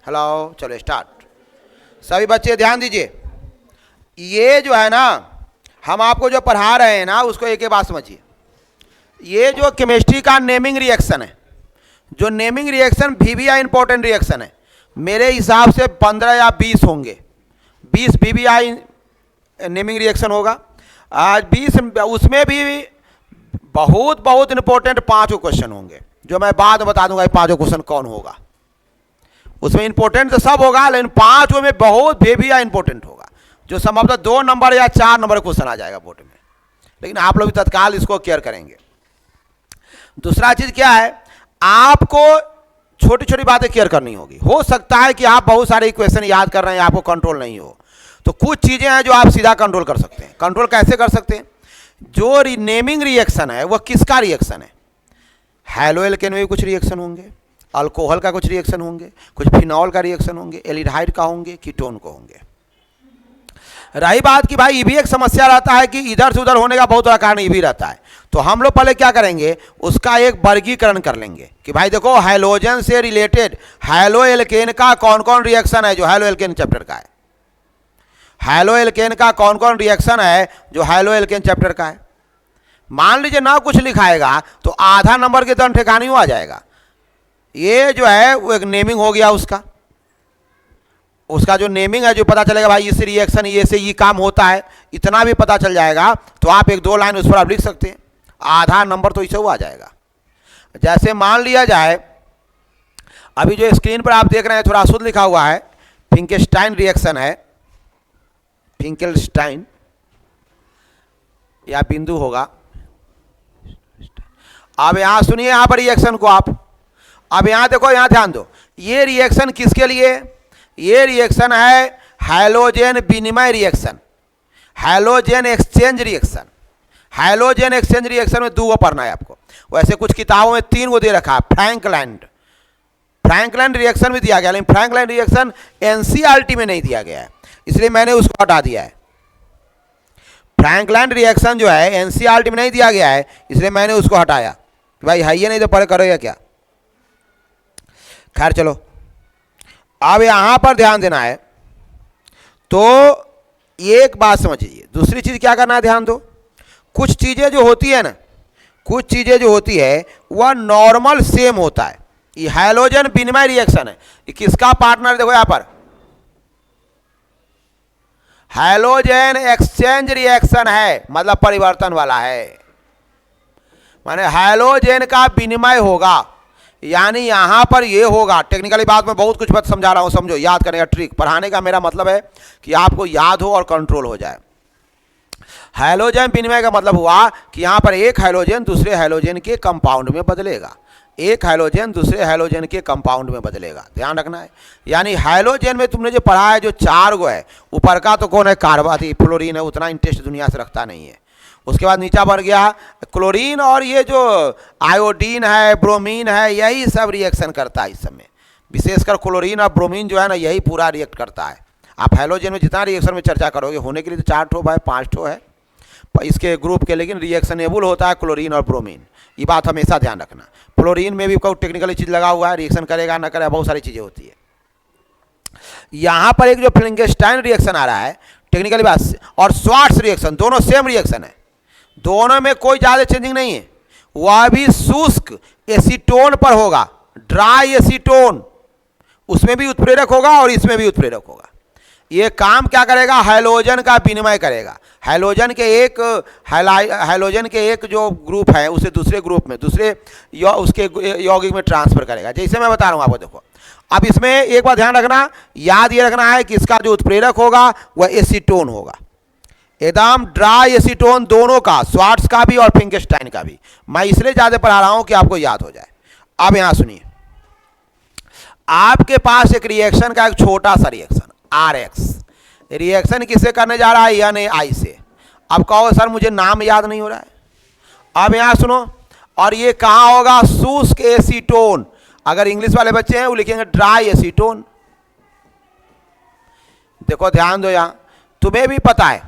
Hello, चलो start. सभी बच्चे ध्यान दीजिए, ये जो है ना हम आपको जो पढ़ा रहे हैं ना उसको एक एक बात समझिए। ये जो केमिस्ट्री का नेमिंग रिएक्शन है, जो naming reaction VVI important reaction है, मेरे हिसाब से 15 या 20 होंगे। 20 वीवीआई नेमिंग रिएक्शन होगा। आज 20, उसमें भी बहुत बहुत इंपॉर्टेंट 5 क्वेश्चन होंगे, जो मैं बाद में बता दूंगा ये 5 क्वेश्चन कौन होगा। उसमें इंपॉर्टेंट तो सब होगा, लेकिन 5 में बहुत वीवीआई इंपॉर्टेंट होगा, जो संभवतः 2 नंबर या 4 नंबर क्वेश्चन आ जाएगा बोर्ड में, लेकिन आप लोग तत्काल इसको केयर करेंगे। दूसरा चीज क्या है, आपको छोटी छोटी बातें केयर करनी होगी। हो सकता है कि आप बहुत सारे इक्वेशन याद कर रहे हैं, आपको कंट्रोल नहीं हो, तो कुछ चीजें हैं जो आप सीधा कंट्रोल कर सकते हैं। कंट्रोल कैसे कर सकते हैं? जो नेमिंग रिएक्शन है वह किसका रिएक्शन है? हैलो एल्केन में भी कुछ रिएक्शन होंगे, अल्कोहल का कुछ रिएक्शन होंगे, कुछ फिनॉल का रिएक्शन होंगे, एल्डिहाइड का होंगे, कीटोन को होंगे। रही बात कि भाई ये भी एक समस्या रहता है कि इधर से उधर होने का बहुत बड़ा कारण ये भी रहता है, तो हम लोग पहले क्या करेंगे, उसका एक वर्गीकरण कर लेंगे कि भाई देखो हैलोजन से रिलेटेड हैलो एल्केन का कौन कौन रिएक्शन है जो हैलो एल्केन चैप्टर का है। हैलो एल्केन का कौन कौन रिएक्शन है जो हैलो एल्केन चैप्टर का है। मान लीजिए ना कुछ लिखाएगा तो आधा नंबर के दन ठिकाने आ जाएगा। ये जो है वो एक नेमिंग हो गया, उसका जो नेमिंग है, जो पता चलेगा भाई इस रिएक्शन ये से ये काम होता है, इतना भी पता चल जाएगा तो आप 1-2 लाइन उस पर आप लिख सकते हैं, आधा नंबर तो इसे वो आ जाएगा। जैसे मान लिया जाए अभी जो स्क्रीन पर आप देख रहे हैं थोड़ा शुद्ध लिखा हुआ है, फिंकेलस्टाइन रिएक्शन है, फिंकेलस्टाइन या बिंदु होगा। अब यहां सुनिए, यहां पर रिएक्शन को आप अब यहां देखो, यहां ध्यान दो, ये रिएक्शन किसके लिए? ये रिएक्शन है हैलोजन विनिमय reaction, halogen exchange reaction. Halogen exchange reaction में 2 पढ़ना है आपको, वैसे कुछ किताबों में 3 दे रखा है। फ्रैंकलैंड रिएक्शन भी दिया गया, लेकिन फ्रैंकलैंड रिएक्शन एनसीईआरटी में नहीं दिया गया है, इसलिए मैंने उसको हटा दिया है। फ्रैंकलैंड रिएक्शन जो है एनसीईआरटी में नहीं दिया गया है, इसलिए मैंने उसको हटाया। भाई है ये नहीं तो पढ़ करोगे क्या? खैर चलो, अब यहां पर ध्यान देना है, तो एक बात समझिए। दूसरी चीज क्या करना है, ध्यान दो, कुछ चीजें जो होती है ना, कुछ चीजें जो होती है वह नॉर्मल सेम होता है। ये हैलोजन विनिमय रिएक्शन है, ये किसका पार्टनर? देखो यहां पर हैलोजन एक्सचेंज रिएक्शन है, मतलब परिवर्तन वाला है, माने हैलोजन का विनिमय होगा, यानी यहां पर ये होगा। टेक्निकली बात में बहुत कुछ बात समझा रहा हूं, समझो, याद करने का ट्रिक। पढ़ाने का मेरा मतलब है कि आपको याद हो और कंट्रोल हो जाए। हैलोजन विनिमय का मतलब हुआ कि यहां पर एक हैलोजन दूसरे हैलोजन के कंपाउंड में बदलेगा, एक हैलोजन दूसरे हैलोजन के कंपाउंड में बदलेगा, ध्यान रखना है। यानी हैलोजन में तुमने जो पढ़ा है, जो 4 गो है, ऊपर का तो कौन है, कार्बन, फ्लोरीन है, उतना इंटरेस्ट दुनिया से रखता नहीं है। उसके बाद नीचा बढ़ गया क्लोरीन, और ये जो आयोडीन है, ब्रोमीन है, यही सब रिएक्शन करता है इस समय। विशेषकर क्लोरीन और ब्रोमीन जो है ना, यही पूरा रिएक्ट करता है। आप हैलोजन में जितना रिएक्शन में चर्चा करोगे, होने के लिए तो 4 ठो है, 5 ठो है इसके ग्रुप के, लेकिन रिएक्शनेबल होता है क्लोरीन और ब्रोमीन, ये बात हमेशा ध्यान रखना। फ्लोरीन में भी कोई टेक्निकली चीज लगा हुआ है, रिएक्शन करेगा ना करेगा, बहुत सारी चीजें होती है। यहां पर एक जो फिंकेलस्टाइन रिएक्शन आ रहा है, टेक्निकली बात, और स्वार्ट्ज रिएक्शन, दोनों सेम रिएक्शन है, दोनों में कोई ज्यादा चेंजिंग नहीं है। वह भी शुष्क एसीटोन पर होगा, ड्राई एसीटोन, उसमें भी उत्प्रेरक होगा और इसमें भी उत्प्रेरक होगा। ये काम क्या करेगा, हैलोजन का विनिमय करेगा। हैलोजन के एक जो ग्रुप है उसे दूसरे ग्रुप में, दूसरे उसके यौगिक में ट्रांसफर करेगा। जैसे मैं बता रहा हूं आपको, देखो अब इसमें एक बात ध्यान रखना, याद ये रखना है कि इसका जो उत्प्रेरक होगा वह एसीटोन होगा, एकदम ड्राई एसीटोन, दोनों का, स्वार्ट्ज का भी और फिंकेलस्टाइन का भी। मैं इसलिए ज्यादा पढ़ा रहा हूं कि आपको याद हो जाए। अब यहां सुनिए, आपके पास एक रिएक्शन का एक छोटा सा रिएक्शन RX, रिएक्शन किससे करने जा रहा है, NaI से। अब कहो सर मुझे नाम याद नहीं हो रहा है। अब यहां सुनो, और ये कहां होगा, शुष्क एसीटोन। अगर इंग्लिश वाले बच्चे हैं वो लिखेंगे ड्राई एसीटोन। देखो ध्यान दो, यहां तुम्हें भी पता है,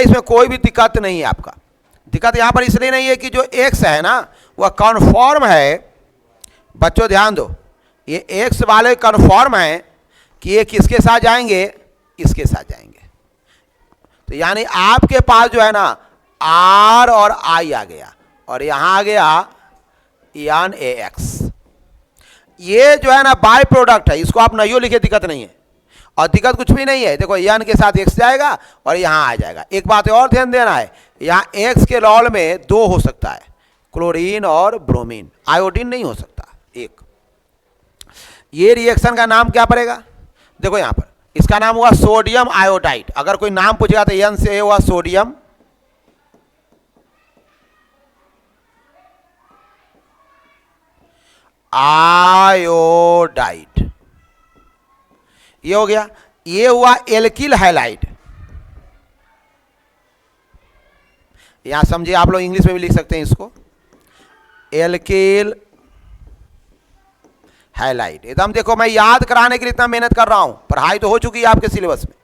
इसमें कोई भी दिक्कत नहीं है। आपका दिक्कत यहां पर इसलिए नहीं है कि जो X है ना वह कन्फर्म है। बच्चों ध्यान दो, ये एक्स वाले कन्फर्म है कि ये किसके साथ जाएंगे, इसके साथ जाएंगे। तो यानी आपके पास जो है ना आर और आई आ गया और यहां आ गया एन ए एक्स। ये जो है ना बाय प्रोडक्ट है, इसको आप नहीं लिखे दिक्कत नहीं है, और दिक्कत कुछ भी नहीं है। देखो एन के साथ एक्स जाएगा और यहां आ जाएगा। एक बात और ध्यान देना है, यहां एक्स के लॉल में दो हो सकता है, क्लोरीन और ब्रोमीन, आयोडीन नहीं हो सकता एक। ये रिएक्शन का नाम क्या पड़ेगा, देखो यहां पर इसका नाम हुआ सोडियम आयोडाइड। अगर कोई नाम पूछेगा तो एन से हुआ सोडियम आयोडाइड, ये हो गया। ये हुआ एल्किल हैलाइड। यहां समझिए, आप लोग इंग्लिश में भी लिख सकते हैं इसको, एल्किल हैलाइड। एकदम देखो, मैं याद कराने के लिए इतना मेहनत कर रहा हूं, पढ़ाई तो हो चुकी है आपके सिलेबस में।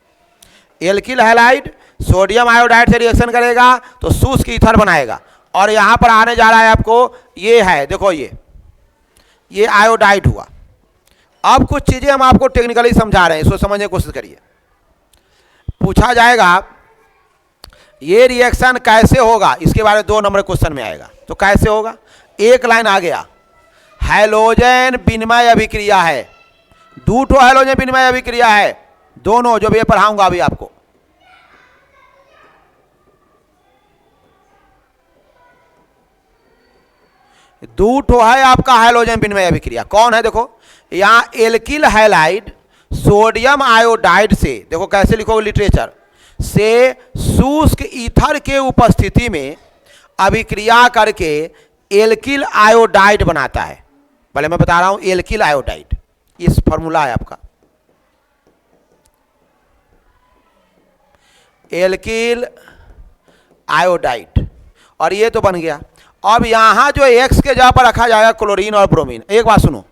एल्किल हैलाइड सोडियम आयोडाइड से रिएक्शन करेगा तो शुष्क ईथर बनाएगा, और यहां पर आने जा रहा है आपको, ये है देखो, ये आयोडाइड हुआ। अब कुछ चीजें हम आपको टेक्निकली समझा रहे हैं, इसको समझने की कोशिश करिए। पूछा जाएगा ये रिएक्शन कैसे होगा, इसके बारे में 2 नंबर क्वेश्चन में आएगा। तो कैसे होगा, एक लाइन आ गया, हैलोजन विनिमय अभिक्रिया है, 2 हैलोजन विनिमय अभिक्रिया है, दोनों जो भी ये पढ़ाऊंगा अभी आपको। दूठो है आपका हैलोजन विनिमय अभिक्रिया। कौन है, देखो यहां एल्किल हैलाइड सोडियम आयोडाइड से, देखो कैसे लिखोगे लिटरेचर से, शुष्क ईथर के उपस्थिति में अभिक्रिया करके एल्किल आयोडाइड बनाता है। पहले मैं बता रहा हूं एल्किल आयोडाइड, इस फॉर्मूला है आपका, एल्किल आयोडाइड, और ये तो बन गया। अब यहां जो एक्स के जगह पर रखा जाएगा क्लोरीन और ब्रोमीन। एक बात सुनो,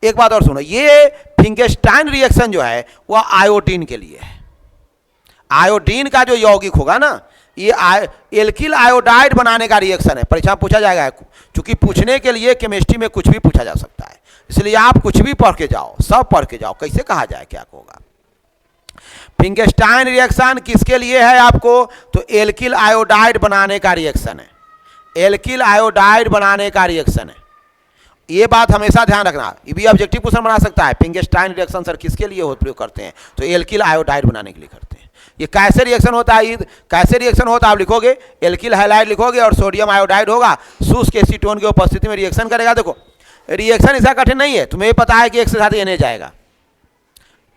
एक बात और सुनो, ये फिंगस्टाइन रिएक्शन जो है वह आयोडीन के लिए है। आयोडीन का जो यौगिक होगा ना, ये एल्किल आयोडाइड बनाने का रिएक्शन है। परीक्षा में पूछा जाएगा, क्योंकि पूछने के लिए केमिस्ट्री में कुछ भी पूछा जा सकता है, इसलिए आप कुछ भी पढ़ के जाओ, सब पढ़ के जाओ, कैसे कहा जाए क्या होगा। फिंगस्टाइन रिएक्शन किसके लिए है आपको, तो एल्किल आयोडाइड बनाने का रिएक्शन है, एल्किल आयोडाइड बनाने का रिएक्शन है। ये बात हमेशा ध्यान रखना, ये भी ऑब्जेक्टिव क्वेश्चन बना सकता है। फिंगस्टाइन रिएक्शन सर किसके लिए प्रयोग करते हैं, तो एल्किल आयोडाइड बनाने के लिए करते हैं। ये कैसे रिएक्शन होता है, कैसे रिएक्शन होता है आप लिखोगे, एल्किल हैलाइड लिखोगे और सोडियम आयोडाइड होगा, शुष्क एसीटोन की उपस्थिति में रिएक्शन करेगा। देखो रिएक्शन ऐसा कठिन नहीं है, तुम्हें पता है कि एक से साथ ये नहीं जाएगा।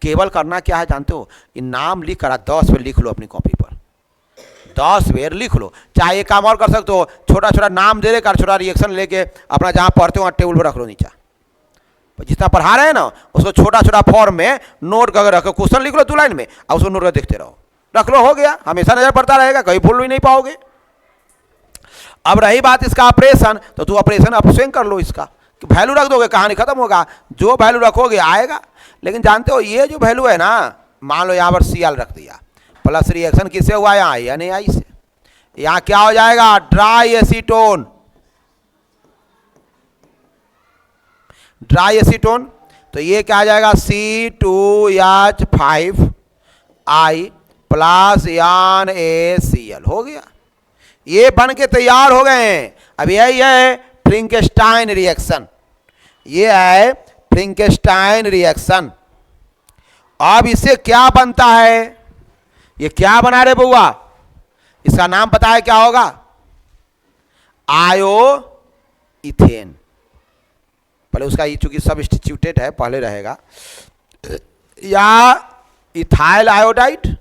केवल करना क्या है जानते हो, ये नाम लिख कर 10 बार लिख लो अपनी कॉपी पर, 10 बार लिख लो। चाहे एक काम और कर सकते हो, छोटा छोटा नाम दे लेकर छोटा रिएक्शन लेके अपना जहां पढ़ते हो वहां टेबल पर रख लो नीचे, जितना पढ़ा रहे हैं ना उसको छोटा छोटा फॉर्म में नोट करके रखो, क्वेश्चन लिख लो 2 लाइन में और उसको नोट कर देखते रहो, रख लो, हो गया, हमेशा नजर पड़ता रहेगा, कहीं भूल भी नहीं पाओगे। अब रही बात इसका ऑपरेशन, तो तू ऑपरेशन आप स्वयं कर लो, इसका वैल्यू रख दोगे, कहानी खत्म होगा। जो वैल्यू रखोगे आएगा। लेकिन जानते हो ये जो वैल्यू है ना, मान लो यहाँ पर Cl रख दिया, प्लस रिएक्शन किससे हुआ, यहाँ NaI से, यहाँ क्या हो जाएगा, ड्राई एसीटोन, ड्राई एसीटोन। तो ये क्या आ जाएगा, C2H5I प्लस NaCl, हो गया। ये बन के तैयार हो गए हैं। अब यही है फ्रिंकस्टाइन रिएक्शन, ये है फ्रिंकस्टाइन रिएक्शन। अब इससे क्या बनता है, ये क्या बना रहे बुआ, इसका नाम पता है क्या होगा, आयो इथेन। पहले उसका चूंकि सब्स्टिट्यूटेड है पहले रहेगा, या इथाइल आयोडाइड,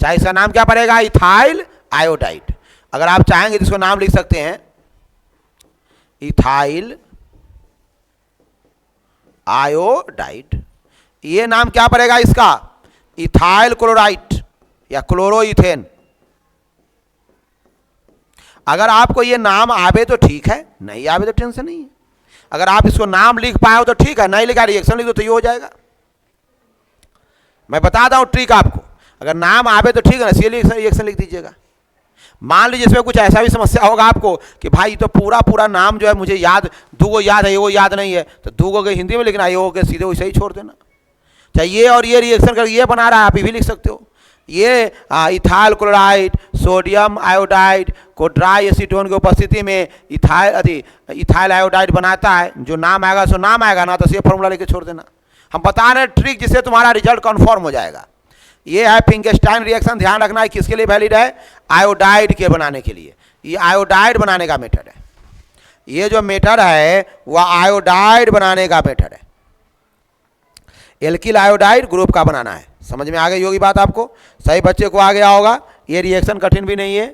चाहे इसका नाम क्या पड़ेगा, इथाइल आयोडाइड। अगर आप चाहेंगे तो इसको नाम लिख सकते हैं इथाइल आयोडाइड। ये नाम क्या पड़ेगा इसका, इथाइल क्लोराइड या क्लोरोइथेन। अगर आपको ये नाम आवे तो ठीक है, नहीं आवे तो टेंशन नहीं है। अगर आप इसको नाम लिख पाए हो तो ठीक है, नहीं लिखा रिएक्शन लिख दो तो ये हो जाएगा। मैं बता दूं ट्रिक आपको, अगर नाम आवे तो ठीक है ना, सी रिएक्शन लिख दीजिएगा। मान लीजिए इसमें कुछ ऐसा भी समस्या होगा आपको कि भाई तो पूरा पूरा नाम जो है मुझे याद, दूगो याद है वो याद नहीं है, तो दूगो के हिंदी में लिखना है, ये के सीधे वैसे ही छोड़ देना। चाहे ये और ये रिएक्शन कर ये बना रहा है, आप ये भी लिख सकते हो। ये इथाइल क्लोराइड सोडियम आयोडाइड को ड्राई एसीटोन की उपस्थिति में इथाइल आयोडाइड बनाता है। जो नाम आएगा सो नाम आएगा, ना तो ये फॉर्मूला लेके छोड़ देना। हम बता रहे हैं ट्रिक जिससे तुम्हारा रिजल्ट कन्फर्म हो जाएगा। ये है फिंगस्टाइन रिएक्शन, ध्यान रखना है किसके लिए वैलिड है, आयोडाइड के बनाने के लिए। ये आयोडाइड बनाने का मेथड है, ये जो मेथड है वह आयोडाइड बनाने का मेथड है। एल्किल आयोडाइड ग्रुप का बनाना है। समझ में आ गई होगी बात आपको, सही बच्चे को आ गया होगा। ये रिएक्शन कठिन भी नहीं है,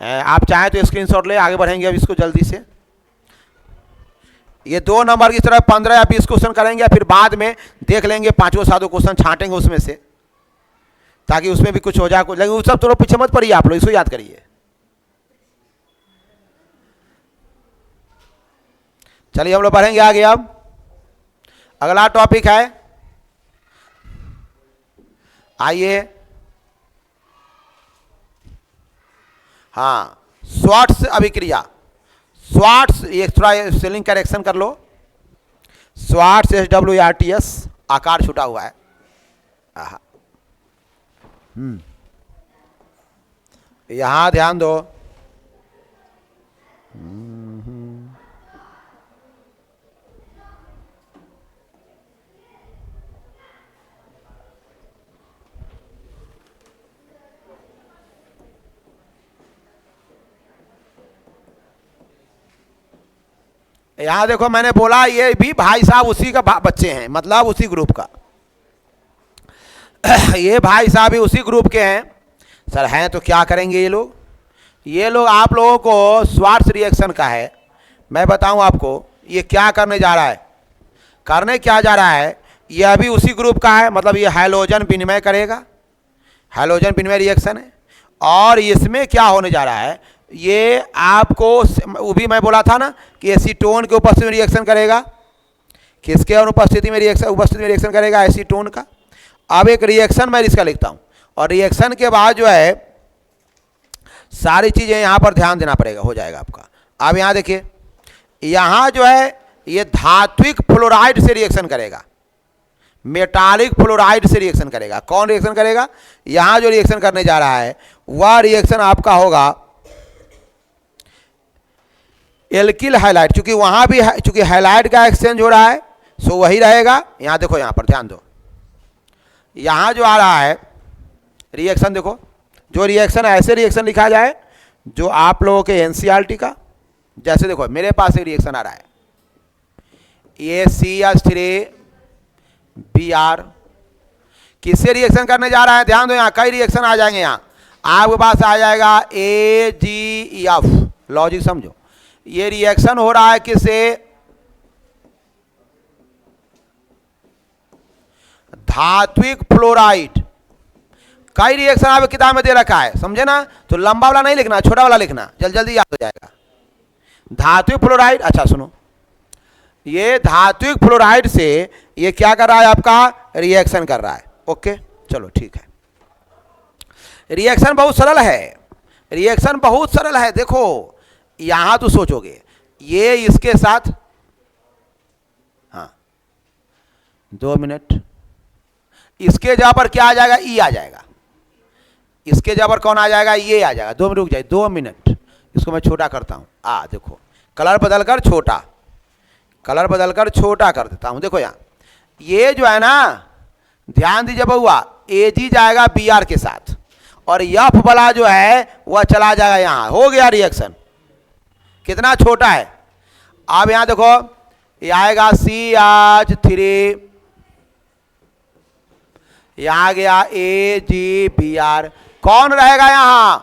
आप चाहें तो स्क्रीनशॉट ले, आगे बढ़ेंगे अब इसको जल्दी से। ये 2 नंबर की तरह 15 या 20 क्वेश्चन करेंगे, फिर बाद में देख लेंगे 5-7 क्वेश्चन छांटेंगे उसमें से, ताकि उसमें भी कुछ हो जाए। लेकिन उस सब थोड़ा पीछे मत पड़िए आप लोग, इसको याद करिए। चलिए हम लोग बढ़ेंगे आगे। अब अगला टॉपिक है, आइए, हाँ, स्वार्ट्स अभिक्रिया। स्वार्ट्स, ये थोड़ा स्पेलिंग करेक्शन कर लो, स्वार्ट्स SWRTS, आकार छूटा हुआ है। यहां ध्यान दो। यहां देखो, मैंने बोला ये भी भाई साहब उसी का बच्चे हैं, मतलब उसी ग्रुप का। ये भाई साहब भी उसी ग्रुप के हैं। सर हैं तो क्या करेंगे ये लोग? ये लोग आप लोगों को स्वार्ट्स रिएक्शन का है। मैं बताऊं आपको ये क्या करने जा रहा है, करने क्या जा रहा है। ये अभी उसी ग्रुप का है, मतलब ये हैलोजन विनिमय करेगा, हैलोजन विनिमय रिएक्शन है। और इसमें क्या होने जा रहा है, ये आपको वो भी मैं बोला था ना कि एसीटोन के उपस्थिति में रिएक्शन करेगा। किसके उपस्थिति में रिएक्शन करेगा? एसीटोन का। अब एक रिएक्शन मैं इसका लिखता हूं, और रिएक्शन के बाद जो है सारी चीजें यहां पर ध्यान देना पड़ेगा, हो जाएगा आपका। अब यहां देखिए, यहां जो है ये धात्विक फ्लोराइड से रिएक्शन करेगा, मेटालिक फ्लोराइड से रिएक्शन करेगा। कौन रिएक्शन करेगा? यहां जो रिएक्शन करने जा रहा है वह रिएक्शन आपका होगा एल्किल हैलाइड। चूंकि वहां भी चूंकि हैलाइड का एक्सचेंज हो रहा है, सो वही रहेगा। यहां देखो, यहां पर ध्यान दो, यहां जो आ रहा है रिएक्शन, देखो जो रिएक्शन ऐसे रिएक्शन लिखा जाए जो आप लोगों के एनसीईआरटी का, जैसे देखो मेरे पास एक रिएक्शन आ रहा है, ये CH3Br किससे रिएक्शन करने जा रहा है? ध्यान दो, यहां कई रिएक्शन आ जाएंगे। यहां आपके पास आ जाएगा AgF, लॉजिक समझो। ये रिएक्शन हो रहा है किससे? धात्विक फ्लोराइड। कई रिएक्शन आपकी किताब में दे रखा है, समझे ना? तो लंबा वाला नहीं लिखना, छोटा वाला लिखना, जल्दी जल्दी याद हो जाएगा। धात्विक फ्लोराइड, अच्छा सुनो, ये धात्विक फ्लोराइड से ये क्या कर रहा है? आपका रिएक्शन कर रहा है। ओके, चलो ठीक है। रिएक्शन बहुत सरल है, रिएक्शन बहुत सरल है। देखो यहां तो सोचोगे ये इसके साथ, हाँ 2 मिनट, इसके जगह पर क्या आ जाएगा? ई आ जाएगा। इसके जगह पर कौन आ जाएगा? ये आ जाएगा। 2 मिनट रुक जाए, 2 मिनट। इसको मैं छोटा करता हूं, देखो कलर बदलकर छोटा, कलर बदलकर छोटा कर देता हूं। देखो यहां ये जो है ना, ध्यान दीजिए बहुआ, Ag जाएगा Br के साथ, और F वाला जो है वह चला जाएगा यहां। हो गया रिएक्शन, कितना छोटा है। अब यहां देखो ये आएगा CH3, यहां गया AgBr, कौन रहेगा यहां?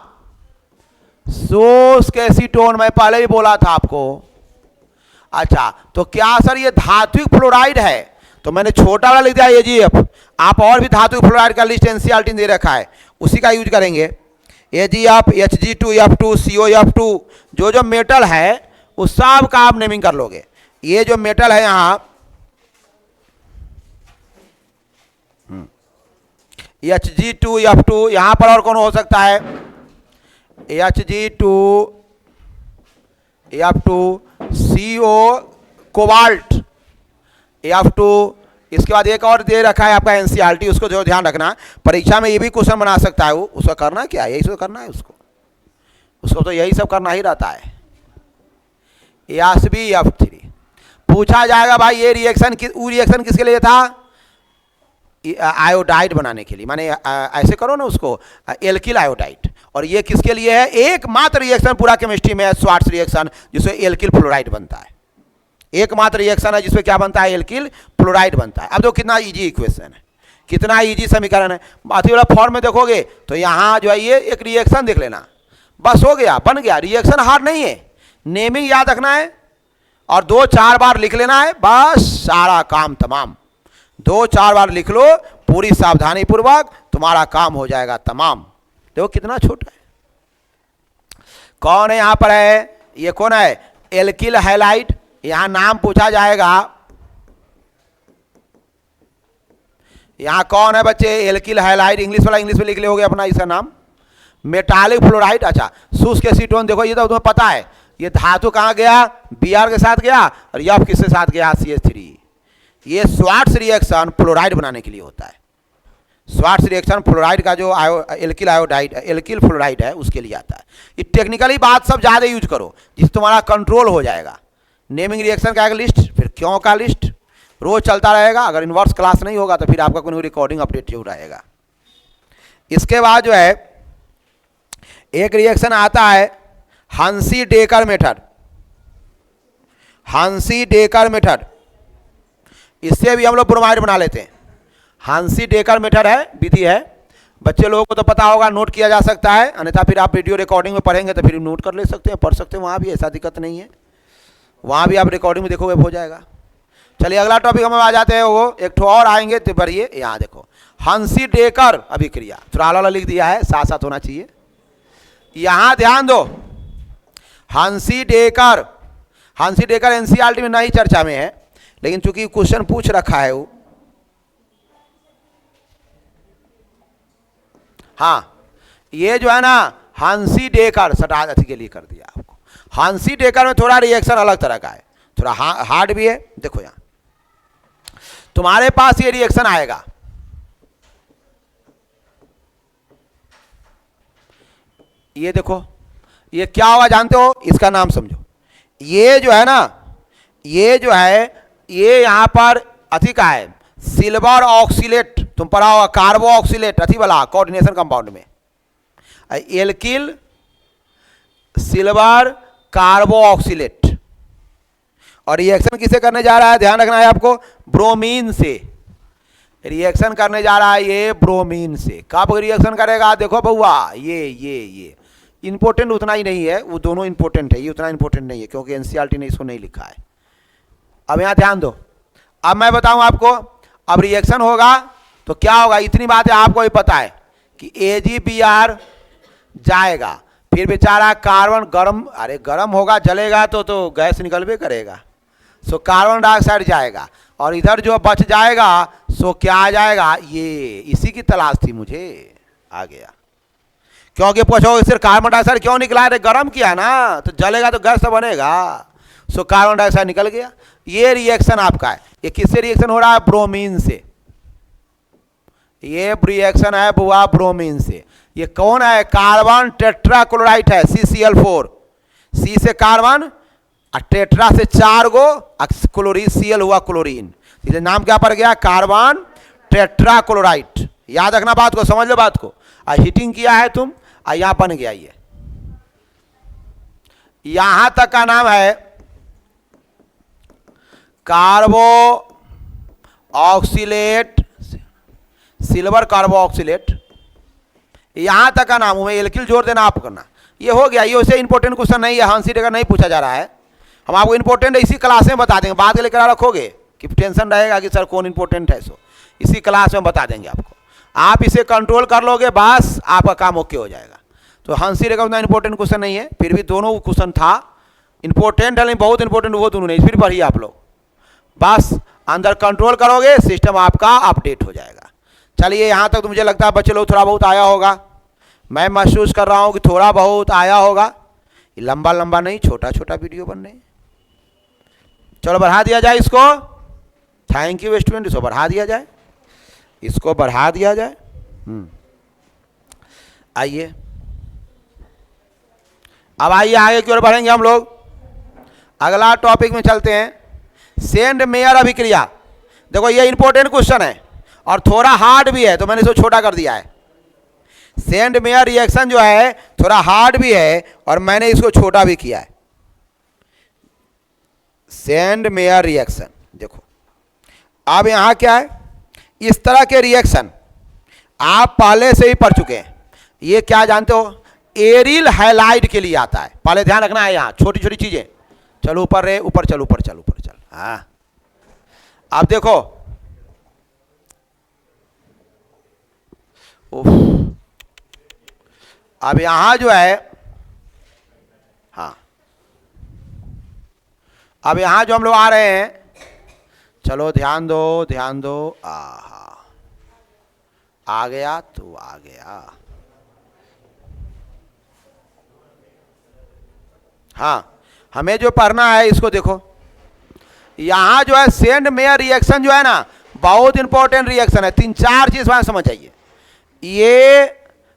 शुष्क एसीटोन, मैं पहले भी बोला था आपको। अच्छा, तो क्या सर ये धात्विक फ्लोराइड है? तो मैंने छोटा वाला लिख दिया AgF। आप और भी धात्विक फ्लोराइड का लिस्ट एनसीईआरटी दे रखा है, उसी का यूज करेंगे। AgF, Hg2F2, COF2, जो जो मेटल है उस सब का आप नेमिंग कर लोगे। ये जो मेटल है यहां Hg2F2, यहां पर और कौन हो सकता है? Hg2F2CO cobalt F2। इसके बाद एक और दे रखा है आपका NCERT, उसको जो ध्यान रखना, परीक्षा में ये भी क्वेश्चन बना सकता है वो। उसका करना क्या है, यही सब करना है उसको तो यही सब करना ही रहता है। F3 पूछा जाएगा भाई ये रिएक्शन किसके लिए था, आयोडाइड बनाने के लिए, माने ऐसे करो ना उसको, एल्किल आयोडाइड। और ये किसके लिए है, एकमात्र रिएक्शन पूरा केमिस्ट्री में है श्वार्ट्ज रिएक्शन, जिसमें एल्किल फ्लोराइड बनता है। एकमात्र रिएक्शन है जिसमें क्या बनता है, एल्किल फ्लोराइड बनता है। अब देखो कितना इजी इक्वेशन है, कितना इजी समीकरण है। बाकी वाला फॉर्म में देखोगे तो यहाँ जो है ये एक रिएक्शन देख लेना, बस हो गया, बन गया। रिएक्शन हार्ड नहीं है, नेमिंग याद रखना है और 2-4 बार लिख लेना है, बस सारा काम तमाम। 2-4 बार लिख लो पूरी सावधानी पूर्वक, तुम्हारा काम हो जाएगा तमाम। देखो कितना छोटा है। कौन है यहाँ पर है, ये कौन है, एल्किल हैलाइड। यहां नाम पूछा जाएगा, यहां कौन है बच्चे, एल्किल हैलाइड। इंग्लिश वाला इंग्लिश में लिख लोगे अपना इसका नाम, मेटालिक फ्लोराइड। अच्छा, शुष्क एसीटोन, देखो ये तो तुम्हें पता है, ये धातु कहां गया, Br के साथ गया, और यफ किसके साथ गया, CH3। ये श्वार्ट्ज रिएक्शन फ्लोराइड बनाने के लिए होता है। श्वार्ट्ज रिएक्शन फ्लोराइड का जो एल्किल आयोडाइड, एल्किल फ्लोराइड है, उसके लिए आता है। ये टेक्निकली बात सब ज़्यादा यूज करो, जिससे तुम्हारा कंट्रोल हो जाएगा। नेमिंग रिएक्शन का एक लिस्ट, फिर क्यों का लिस्ट, रोज चलता रहेगा। अगर इन्वर्स क्लास नहीं होगा तो फिर आपका कोई रिकॉर्डिंग अपडेट जरूर रहेगा। इसके बाद जो है एक रिएक्शन आता है हांसी-डेकर मेथड। हांसी-डेकर मेथड, इससे भी हम लोग ब्रोमाइड बना लेते हैं। हांसी-डेकर मेथड है, विधि है, बच्चे लोगों को तो पता होगा, नोट किया जा सकता है, अन्यथा फिर आप वीडियो रिकॉर्डिंग में पढ़ेंगे तो फिर नोट कर ले सकते हैं, पढ़ सकते हैं, वहाँ भी ऐसा दिक्कत नहीं है, वहाँ भी आप रिकॉर्डिंग में देखोगे हो जाएगा। चलिए अगला टॉपिक हम आ जाते हैं, वो एक ठो और आएंगे तो बढ़िए। यहाँ देखो हांसी-डेकर अभिक्रिया, थोड़ा अलग लिख दिया है, साथ साथ होना चाहिए। यहाँ ध्यान दो, हांसी-डेकर NCERT में नहीं चर्चा में है, लेकिन चूंकि क्वेश्चन पूछ रखा है वो, हाँ ये जो है ना हांसी-डेकर सटाथ के लिए कर दिया आपको। हांसी-डेकर में थोड़ा रिएक्शन अलग तरह का है, थोड़ा हार्ड भी है। देखो यहाँ तुम्हारे पास ये रिएक्शन आएगा, ये देखो ये क्या होगा जानते हो, इसका नाम समझो। ये जो है ना, ये जो है, ये यहां पर अथी का है, सिल्वर ऑक्सीलेट, तुम पढ़ा होगा कार्बो ऑक्सीलेट, अथी वाला कोऑर्डिनेशन कंपाउंड में, एल्किल सिल्वर कार्बो ऑक्सीलेट। और रिएक्शन किसे करने जा रहा है, ध्यान रखना है आपको, ब्रोमीन से रिएक्शन करने जा रहा है, ये ब्रोमीन से। कब रिएक्शन करेगा, देखो बउआ, ये इंपॉर्टेंट उतना ही नहीं है, वो दोनों इंपॉर्टेंट है, ये उतना इंपॉर्टेंट नहीं है क्योंकि NCERT ने इसको नहीं लिखा है। अब यहाँ ध्यान दो, अब मैं बताऊं आपको, अब रिएक्शन होगा तो क्या होगा, इतनी बात है आपको भी पता है कि AgBr जाएगा, फिर बेचारा कार्बन गर्म, अरे गर्म होगा जलेगा तो गैस निकलबे करेगा, सो कार्बन डाइऑक्साइड जाएगा, और इधर जो बच जाएगा सो क्या आ जाएगा, ये इसी की तलाश थी मुझे, आ गया। क्योंकि पूछोगे सिर्फ कार्बन डाइऑक्साइड क्यों निकला, अरे गर्म किया ना तो जलेगा तो गैस तो बनेगा, सो कार्बन डाइऑक्साइड निकल गया। ये रिएक्शन आपका है, ये किससे रिएक्शन हो रहा है, ब्रोमीन से। ये रिएक्शन है बुआ ब्रोमीन से। ये कौन है, कार्बन टेट्राक्लोराइड है, CCl4, C से कार्बन और टेट्रा से 4 गो क्लोरीन, Cl हुआ क्लोरीन, इसलिए नाम क्या पड़ गया, कार्बन टेट्राक्लोराइड। याद रखना बात को, समझ लो बात को। हीटिंग किया है तुम, यहां बन गया ये, यहां तक का नाम है कार्बो ऑक्सीलेट, सिल्वर कार्बो ऑक्सीलेट, यहां तक का नाम है। एल्किल जोड़ देना आप करना, ये हो गया। ये वैसे इंपॉर्टेंट क्वेश्चन नहीं है, हांसी-डेकर नहीं पूछा जा रहा है, हम आपको इंपॉर्टेंट इसी क्लास में बता देंगे, बाद के लिए करा रखोगे कि टेंशन रहेगा कि सर कौन इंपॉर्टेंट है, सो इसी क्लास में बता देंगे आपको। आप इसे कंट्रोल कर लोगे बस आपका काम ओके हो जाएगा। तो हांसी-डेकर उतना इंपॉर्टेंट क्वेश्चन नहीं है, फिर भी दोनों क्वेश्चन था इंपॉर्टेंट है, नहीं बहुत इंपॉर्टेंट वो दोनों नहीं, फिर पढ़िए आप लोग, बस अंदर कंट्रोल करोगे सिस्टम आपका अपडेट हो जाएगा। चलिए यहाँ तक तो मुझे लगता है बच्चे लोग थोड़ा बहुत आया होगा। मैं महसूस कर रहा हूं कि थोड़ा बहुत आया होगा। ये लंबा लंबा नहीं, छोटा छोटा वीडियो बन रहे हैं। चलो बढ़ा दिया जाए इसको। Thank you student. इसको बढ़ा दिया जाए, इसको बढ़ा दिया जाए। आइए अब आइए आगे की ओर बढ़ेंगे हम लोग। अगला टॉपिक में चलते हैं। सेंड मेयर अभिक्रिया। देखो ये इंपॉर्टेंट क्वेश्चन है और थोड़ा हार्ड भी है, तो मैंने इसको छोटा कर दिया है। सेंड मेयर रिएक्शन जो है थोड़ा हार्ड भी है और मैंने इसको छोटा भी किया है। सेंड मेयर रिएक्शन देखो, अब यहां क्या है, इस तरह के रिएक्शन आप पहले से ही पढ़ चुके हैं। ये क्या जानते हो, एरिल हैलाइड के लिए आता है। पहले ध्यान रखना है, यहां छोटी छोटी चीजें। चलो ऊपर रे, ऊपर चल, ऊपर चल, ऊपर चल। हाँ अब देखो, अब यहां जो है, हाँ अब यहां जो हम लोग आ रहे हैं, चलो ध्यान दो ध्यान दो। आ गया तो आ गया। हाँ हमें जो पढ़ना है इसको देखो। यहां जो है सेंड मेयर रिएक्शन जो है ना, बहुत इंपॉर्टेंट रिएक्शन है। 3-4 चीज वहां समझ आइए। ये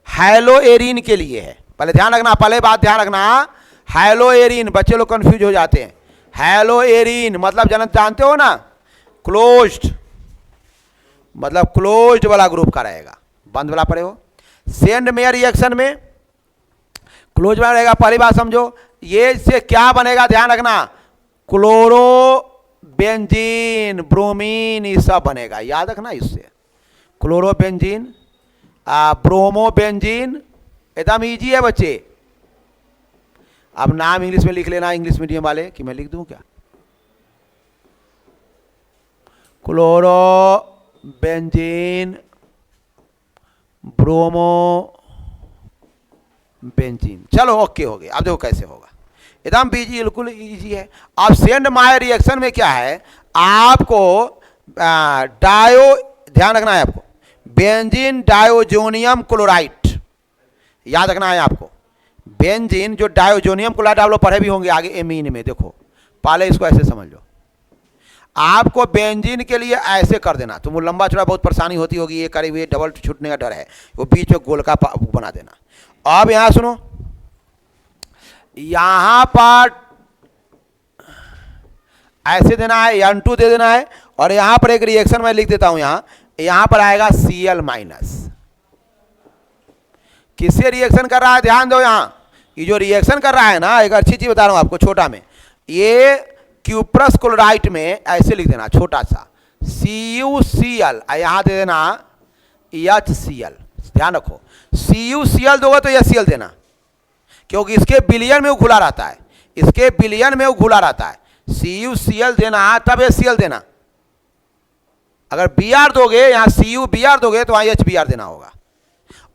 हैलोएरिन के लिए है। पहले ध्यान रखना, पहले बात ध्यान रखना, हैलोएरिन। बच्चे लोग कंफ्यूज हो जाते हैं। हैलोएरिन मतलब जानते हो ना, क्लोज्ड, मतलब क्लोज्ड वाला ग्रुप का रहेगा, बंद वाला पड़े हो। सेंड मेयर रिएक्शन में क्लोज वाला रहेगा। पहली बात समझो, ये से क्या बनेगा, ध्यान रखना, क्लोरो बेंजीन, ब्रोमीन, ये सब बनेगा, याद रखना। इससे क्लोरो बेंजीन, ब्रोमो बेंजीन, एकदम इजी है बच्चे। अब नाम इंग्लिश में लिख लेना, इंग्लिश मीडियम वाले, कि मैं लिख दूं क्या, क्लोरो बेंजीन, ब्रोमो बेंजीन। चलो ओके हो गया। अब देखो कैसे होगा, एकदम बिल्कुल इजी है। अब सेंड मेयर रिएक्शन में क्या है, आपको ध्यान रखना है, आपको बेंजीन डायोजोनियम क्लोराइड याद रखना है आपको। बेंजीन जो डायोजोनियम क्लोराइड आप लोग पढ़े भी होंगे आगे एमीन में। देखो पहले इसको ऐसे समझ लो, आपको बेंजीन के लिए ऐसे कर देना। तुमको लंबा चौड़ा बहुत परेशानी होती होगी, ये करे हुए डबल छूटने का डर है, वो बीच में गोल का बना देना। अब यहां सुनो, यहां पर ऐसे देना है, N2 दे देना है, और यहां पर एक रिएक्शन मैं लिख देता हूं। यहां पर आएगा Cl-। किससे रिएक्शन कर रहा है, ध्यान दो। यहां ये जो रिएक्शन कर रहा है ना, एक अच्छी चीज बता रहा हूं आपको छोटा में, ये क्यूप्रस क्लोराइड में ऐसे लिख देना छोटा सा CuCl, यहां दे देना HCl। ध्यान रखो, CuCl दोगे तो HCl देना, क्योंकि इसके बिलियन में वो घुला रहता है, इसके बिलियन में वो घुला रहता है। CuCl देना तब HCl देना। अगर Br दोगे, यहां CuBr दोगे तो वहां HBr देना होगा।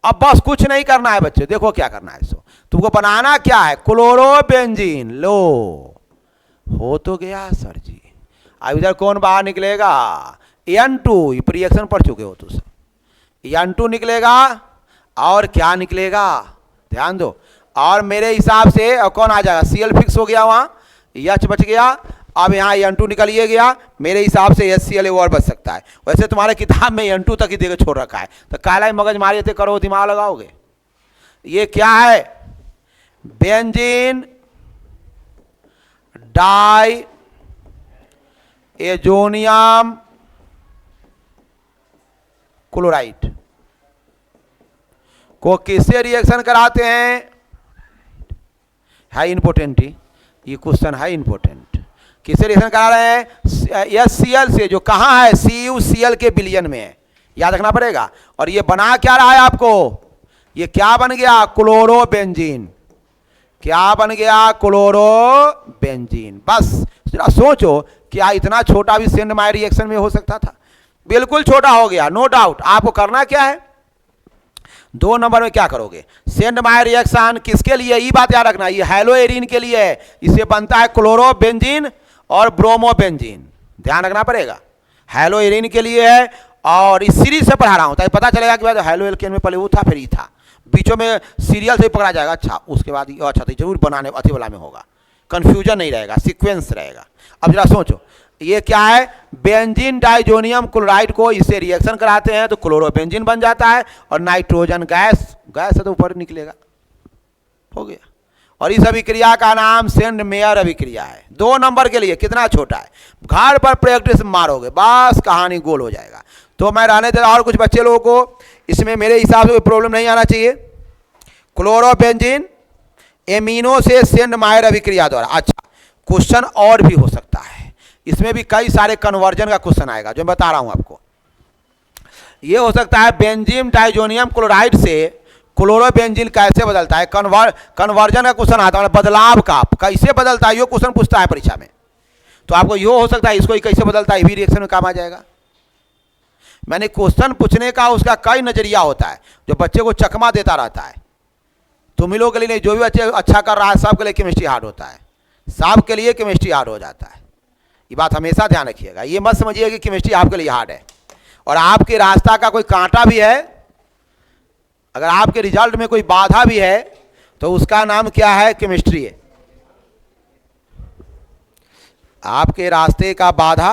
अब बस कुछ नहीं करना है बच्चे, देखो क्या करना है। इसको तुमको बनाना क्या है, क्लोरोबेंजीन। लो हो तो गया सर जी। अब इधर कौन बाहर निकलेगा, N2। रिएक्शन पढ़ चुके हो तो सब। N2 निकलेगा और क्या निकलेगा, ध्यान दो। और मेरे हिसाब से और कौन आ जाएगा, Cl फिक्स हो गया, वहां H बच गया। अब यहाँ N2 निकल ये गया, मेरे हिसाब से HCl और बच सकता है। वैसे तुम्हारे किताब में N2 तक ही देकर छोड़ रखा है, तो काला ही मगज मारी थे, करो दिमाग लगाओगे। ये क्या है, बेंजीन डाई एजोनियम क्लोराइड को किससे रिएक्शन कराते हैं, है इंपोर्टेंट ही ये क्वेश्चन, है इंपोर्टेंट। किससे रिएक्शन करा रहे हैं, HCl से, जो कहां है, CuCl के बिलियन में है, याद रखना पड़ेगा। और ये बना क्या रहा है आपको, ये क्या बन गया, क्लोरोबेंजीन। क्या बन गया, क्लोरोबेंजीन। बस जरा सोचो, क्या इतना छोटा भी सेंड मेयर रिएक्शन में हो सकता था, बिल्कुल छोटा हो गया, नो डाउट। आपको करना क्या है, 2 नंबर में क्या करोगे, सेंड मेयर रिएक्शन किसके लिए, ये बात याद रखना, ये हैलोएरिन के लिए है। इसे बनता है क्लोरोबेंजीन और ब्रोमोबेंजीन, ध्यान रखना पड़ेगा। हैलोएरिन के लिए है, और इस सीरीज से पढ़ा रहा हूं ताकि पता चलेगा कि हैलो एल्केन में पहले वो था फिर ई था। बीचों में सीरियल से ही पकड़ा जाएगा, अच्छा उसके बाद ये अच्छा तो जरूर बनाने अति वाला में होगा, कंफ्यूजन नहीं रहेगा, सीक्वेंस रहेगा। अब जरा सोचो, ये क्या है, बेंजीन डाइजोनियम क्लोराइड को इससे रिएक्शन कराते हैं तो क्लोरोबेंजीन बन जाता है, और नाइट्रोजन गैस, गैस है तो ऊपर निकलेगा, हो गया। और इस अभिक्रिया का नाम सेंड मेयर अभिक्रिया है। 2 नंबर के लिए कितना छोटा है, घर पर प्रैक्टिस मारोगे बस कहानी गोल हो जाएगा। तो मैं रहने दे रहा, और कुछ बच्चे लोगों को इसमें मेरे हिसाब से कोई प्रॉब्लम नहीं आना चाहिए। क्लोरोबेंजीन एमिनो से सेंड मायर अभिक्रिया द्वारा, अच्छा क्वेश्चन और भी हो सकता है, इसमें भी कई सारे कन्वर्जन का क्वेश्चन आएगा जो मैं बता रहा हूं आपको। ये हो सकता है बेंजीन डाइजोनियम क्लोराइड से क्लोरोबेंजीन कैसे बदलता है, कन्वर्जन का क्वेश्चन आता है, बदलाव का कैसे बदलता है, ये क्वेश्चन पूछता है परीक्षा में। तो आपको ये हो सकता है इसको कैसे बदलता है, ये भी रिएक्शन में काम आ जाएगा। मैंने क्वेश्चन पूछने का उसका कई नजरिया होता है, जो बच्चे को चकमा देता रहता है। तुम ही लोगों के लिए नहीं, जो भी बच्चे अच्छा कर रहा है सबके लिए केमिस्ट्री हार्ड होता है, सबके लिए केमिस्ट्री हार्ड हो जाता है। ये बात हमेशा ध्यान रखिएगा, ये मत समझिए कि केमिस्ट्री आपके लिए हार्ड है। और आपके रास्ता का कोई कांटा भी है, अगर आपके रिजल्ट में कोई बाधा भी है तो उसका नाम क्या है, केमिस्ट्री है। आपके रास्ते का बाधा